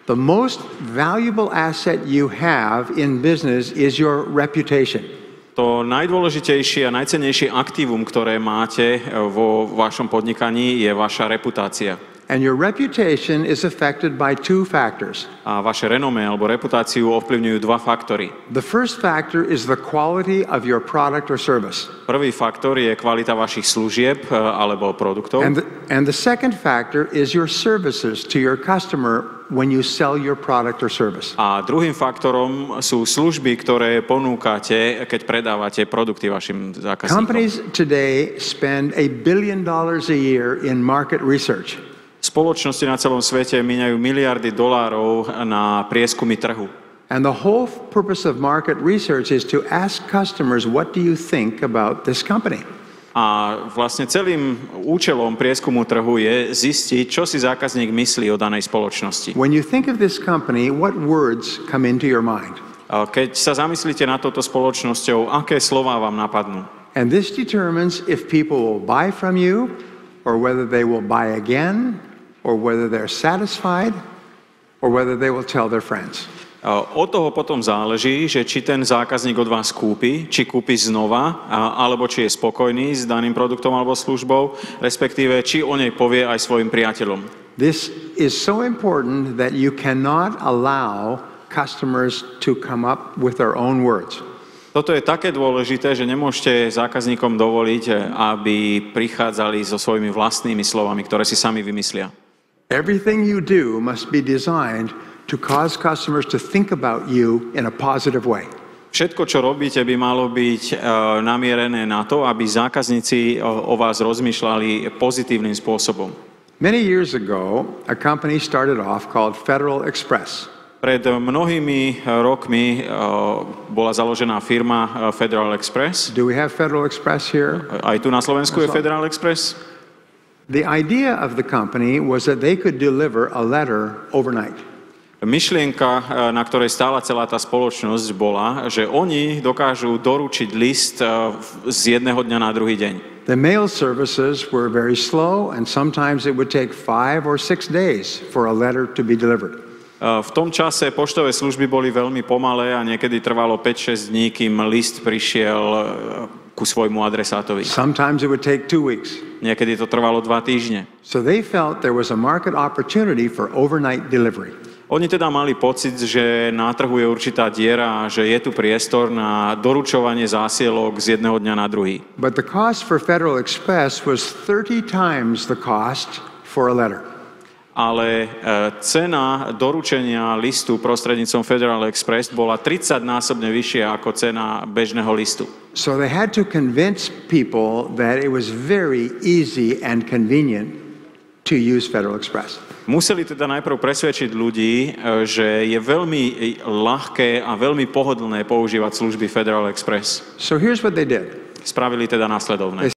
The most valuable asset you have in business is your reputation. To najdôležitejšie a najcennejšie aktívum, ktoré máte vo vašom podnikaní, je vaša reputácia. And your reputation is affected by two factors. A vaše renomé alebo reputáciu ovplyvňujú dva faktory. The first factor is the quality of your product or service. Prvý faktor je kvalita vašich služieb alebo produktov. And the second factor is your services to your customer when you sell your product or service. A druhým faktorom sú služby, ktoré ponúkate, keď predávate produkty vašim zákazníkom. Companies today spend $1 billion a year in market research. Spoločnosti na celom svete míňajú miliardy dolárov na prieskumy trhu. And the whole purpose of market research is to ask customers, what do you think about this company? A vlastne celým účelom prieskumu trhu je zistiť, čo si zákazník myslí o danej spoločnosti. When you think of this company, what words come into your mind? Keď sa zamyslíte nad touto spoločnosťou, aké slová vám napadnú? And this determines if people will buy from you, or whether they will buy again, or whether they're satisfied, or whether they will tell their friends. Od toho potom záleží, že či ten zákazník od vás kúpi, či kúpi znova, alebo či je spokojný s daným produktom alebo službou, respektíve či o nej povie aj svojim priateľom. This is so important that you cannot allow customers to come up with their own words. Toto je také dôležité, že nemôžete zákazníkom dovoliť, aby prichádzali so svojimi vlastnými slovami, ktoré si sami vymyslia. Everything you do must be designed to cause customers to think about you in a positive way. Všetko, čo robíte, by malo byť namierené na to, aby zákazníci o vás rozmýšľali pozitívnym spôsobom. Many years ago, a company started off called Federal Express. Pred mnohými rokmi bola založená firma Federal Express. Do we have Federal Express here? Aj tu na Slovensku je Federal Express. The idea of the company was that they could deliver a letter overnight. Myšlienka, na ktorej stála celá tá spoločnosť, bola, že oni dokážu doručiť list z jedného dňa na druhý deň. The mail services were very slow, and sometimes it would take 5 or 6 days for a letter to be delivered. V tom čase poštové služby boli veľmi pomalé a niekedy trvalo 5-6 dní, kým list prišiel ku svojmu adresátovi. Sometimes it would take 2 weeks. Niekedy to trvalo 2 týždne. So they felt there was a market opportunity for overnight delivery. Oni teda mali pocit, že na trhu je určitá diera a že je tu priestor na doručovanie zásielok z jedného dňa na druhý. But the cost for Federal Express was 30 times the cost for a letter. Ale cena doručenia listu prostredníctvom Federal Express bola 30-násobne vyššia ako cena bežného listu. So they had to convince people that it was very easy and convenient to use Federal Express. Museli teda najprv presvedčiť ľudí, že je veľmi ľahké a veľmi pohodlné používať služby Federal Express. So here's what they did. Spravili teda následovné.